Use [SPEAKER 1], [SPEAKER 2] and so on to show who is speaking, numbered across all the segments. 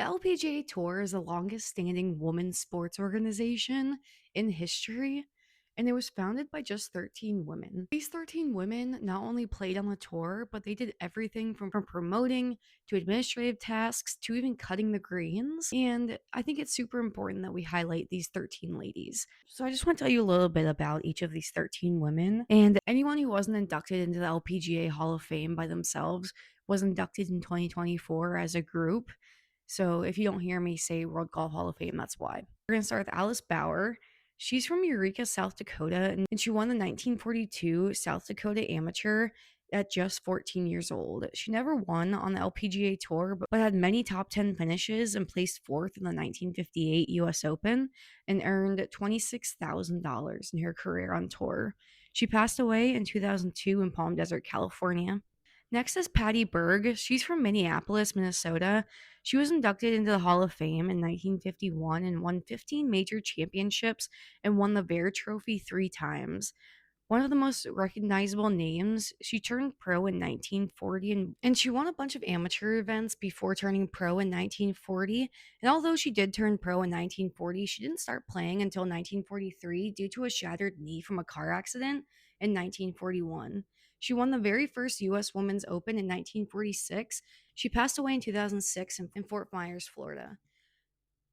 [SPEAKER 1] The LPGA Tour is the longest standing women's sports organization in history, and it was founded by just 13 women. These 13 women not only played on the tour, but they did everything from promoting to administrative tasks to even cutting the greens. And I think it's super important that we highlight these 13 ladies. So I just want to tell you a little bit about each of these 13 women. And anyone who wasn't inducted into the LPGA Hall of Fame by themselves was inducted in 2024 as a group. So if you don't hear me say World Golf Hall of Fame, that's why. We're going to start with Alice Bauer. She's from Eureka, South Dakota, and she won the 1942 South Dakota Amateur at just 14 years old. She never won on the LPGA Tour, but had many top 10 finishes and placed fourth in the 1958 US Open and earned $26,000 in her career on tour. She passed away in 2002 in Palm Desert, California. Next is Patty Berg. She's from Minneapolis, Minnesota. She was inducted into the Hall of Fame in 1951 and won 15 major championships and won the Bear Trophy 3 times. One of the most recognizable names, she turned pro in 1940 and she won a bunch of amateur events before turning pro in 1940. And although she did turn pro in 1940, she didn't start playing until 1943 due to a shattered knee from a car accident in 1941. She won the very first U.S. Women's Open in 1946. She passed away in 2006 in Fort Myers, Florida.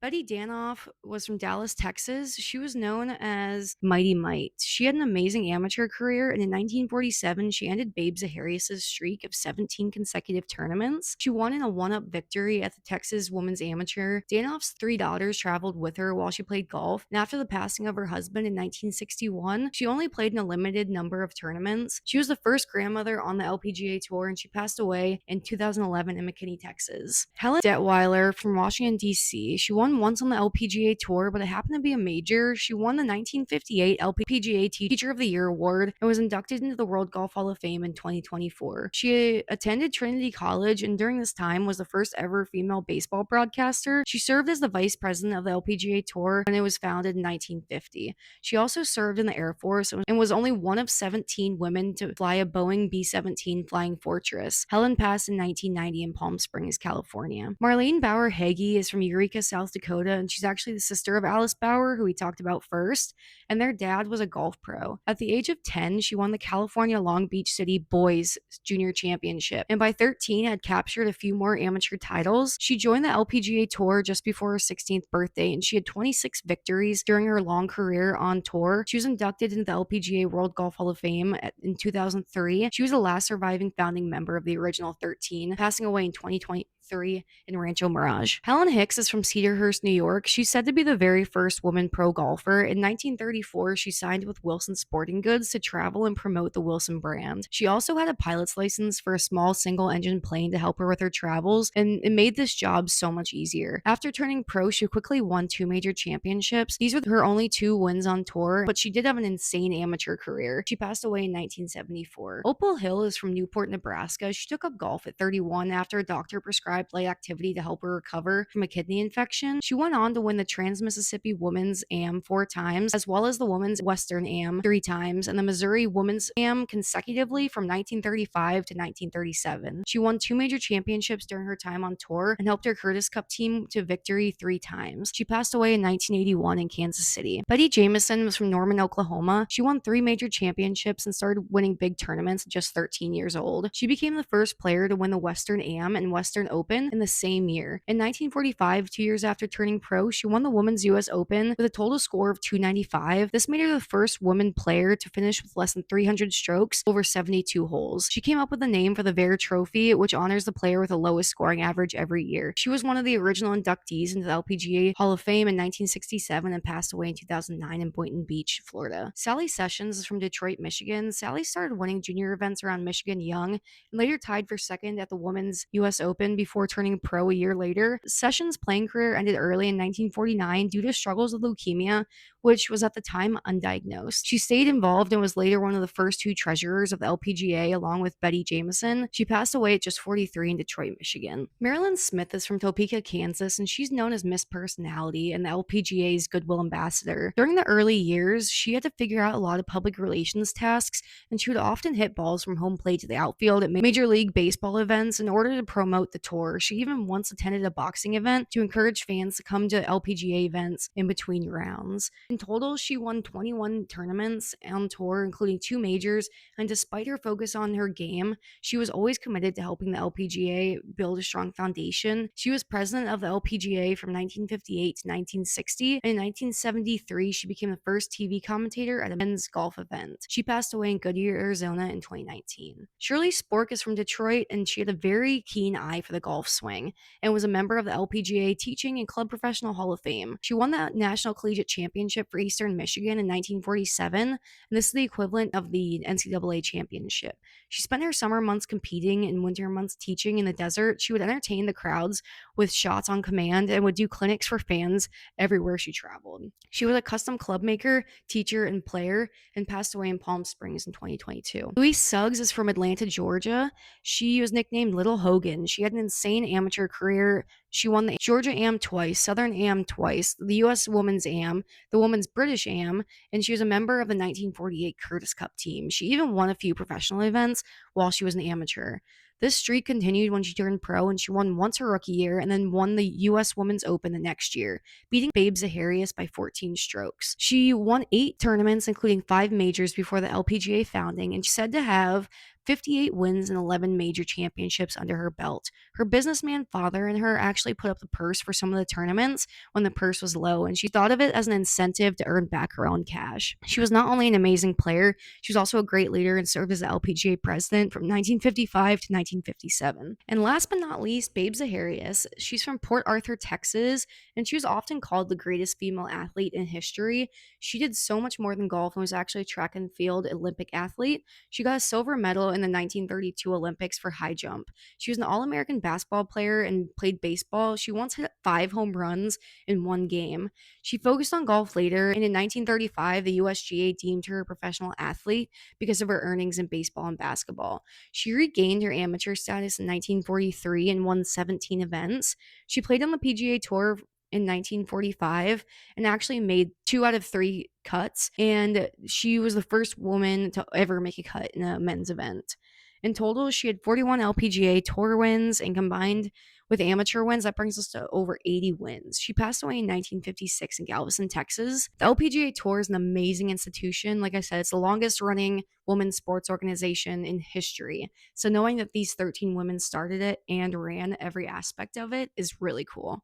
[SPEAKER 1] Betty Danoff was from Dallas, Texas. She was known as Mighty Might. She had an amazing amateur career, and in 1947, she ended Babe Zaharias' streak of 17 consecutive tournaments. She won in a one-up victory at the Texas Women's Amateur. Danoff's 3 daughters traveled with her while she played golf, and after the passing of her husband in 1961, she only played in a limited number of tournaments. She was the first grandmother on the LPGA Tour, and she passed away in 2011 in McKinney, Texas. Helen Detweiler from Washington, D.C. She won once on the LPGA Tour, but it happened to be a major. She won the 1958 LPGA Teacher of the Year award and was inducted into the World Golf Hall of Fame in 2024. She attended Trinity College and during this time was the first ever female baseball broadcaster. She served as the vice president of the LPGA Tour when it was founded in 1950. She also served in the Air Force and was only one of 17 women to fly a Boeing B-17 Flying Fortress. Helen passed in 1990 in Palm Springs, California. Marlene Bauer Hagee is from Eureka, South Dakota, and she's actually the sister of Alice Bauer, who we talked about first, and their dad was a golf pro. At the age of 10, she won the California Long Beach City Boys Junior Championship, and by 13 had captured a few more amateur titles. She joined the LPGA Tour just before her 16th birthday, and she had 26 victories during her long career on tour. She was inducted into the LPGA World Golf Hall of Fame in 2003. She was the last surviving founding member of the original 13, passing away in 2023 in Rancho Mirage. Helen Hicks is from Cedarhurst, New York. She's said to be the very first woman pro golfer. In 1934, she signed with Wilson Sporting Goods to travel and promote the Wilson brand. She also had a pilot's license for a small single-engine plane to help her with her travels, and it made this job so much easier. After turning pro, she quickly won 2 major championships. These were her only 2 wins on tour, but she did have an insane amateur career. She passed away in 1974. Opal Hill is from Newport, Nebraska. She took up golf at 31 after a doctor prescribed light activity to help her recover from a kidney infection. She went on to win the Trans-Mississippi Women's Am 4 times, as well as the Women's Western Am 3 times, and the Missouri Women's Am consecutively from 1935 to 1937. She won 2 major championships during her time on tour and helped her Curtis Cup team to victory 3 times. She passed away in 1981 in Kansas City. Betty Jamieson was from Norman, Oklahoma. She won 3 major championships and started winning big tournaments at just 13 years old. She became the first player to win the Western Am and Western Open in the same year. In 1945, 2 years after turning pro, she won the Women's US Open with a total score of 295. This made her the first woman player to finish with less than 300 strokes over 72 holes. She came up with a name for the Bear Trophy, which honors the player with the lowest scoring average every year. She was one of the original inductees into the LPGA Hall of Fame in 1967 and passed away in 2009 in Boynton Beach, Florida. Sally Sessions is from Detroit, Michigan. Sally started winning junior events around Michigan young and later tied for second at the Women's US Open before turning pro a year later. Sessions' playing career ended early in 1949 due to struggles with leukemia, which was at the time undiagnosed. She stayed involved and was later one of the first 2 treasurers of the LPGA along with Betty Jamieson. She passed away at just 43 in Detroit, Michigan. Marilyn Smith is from Topeka, Kansas, and she's known as Miss Personality and the LPGA's Goodwill Ambassador. During the early years, she had to figure out a lot of public relations tasks, and she would often hit balls from home plate to the outfield at Major League Baseball events in order to promote the tour Tour. She even once attended a boxing event to encourage fans to come to LPGA events in between rounds. In total, she won 21 tournaments on tour, including two majors, and despite her focus on her game, she was always committed to helping the LPGA build a strong foundation. She was president of the LPGA from 1958 to 1960, and in 1973, she became the first TV commentator at a men's golf event. She passed away in Goodyear, Arizona in 2019. Shirley Spork is from Detroit, and she had a very keen eye for the golf swing and was a member of the LPGA Teaching and Club Professional Hall of Fame. She won the National Collegiate Championship for Eastern Michigan in 1947, and this is the equivalent of the NCAA championship. She spent her summer months competing and winter months teaching in the desert. She would entertain the crowds with shots on command and would do clinics for fans everywhere she traveled. She was a custom club maker, teacher, and player, and passed away in Palm Springs in 2022. Louise Suggs is from Atlanta, Georgia. She was nicknamed Little Hogan. She had an insane amateur career. She won the Georgia Am twice, Southern Am twice, the U.S. Women's Am, the Women's British Am, and she was a member of the 1948 Curtis Cup team. She even won a few professional events while she was an amateur. This streak continued when she turned pro, and she won once her rookie year and then won the U.S. Women's Open the next year, beating Babe Zaharias by 14 strokes. She won 8 tournaments, including 5 majors before the LPGA founding, and she's said to have 58 wins and 11 major championships under her belt. Her businessman father and her actually put up the purse for some of the tournaments when the purse was low, and she thought of it as an incentive to earn back her own cash. She was not only an amazing player, she was also a great leader and served as the LPGA president from 1955 to 1957. And last but not least, Babe Zaharias. She's from Port Arthur, Texas, and she was often called the greatest female athlete in history. She did so much more than golf and was actually a track and field Olympic athlete. She got a silver medal in the 1932 Olympics for high jump. She was an All-American basketball player and played baseball. She once hit 5 home runs in one game. She focused on golf later, and in 1935, the USGA deemed her a professional athlete because of her earnings in baseball and basketball. She regained her amateur status in 1943 and won 17 events. She played on the PGA Tour in 1945 and actually made 2 out of 3 cuts, and she was the first woman to ever make a cut in a men's event. In total, she had 41 LPGA Tour wins, and combined with amateur wins, that brings us to over 80 wins. She passed away in 1956 in Galveston, Texas. The LPGA Tour is an amazing institution. Like I said, it's the longest running women's sports organization in history. So knowing that these 13 women started it and ran every aspect of it is really cool.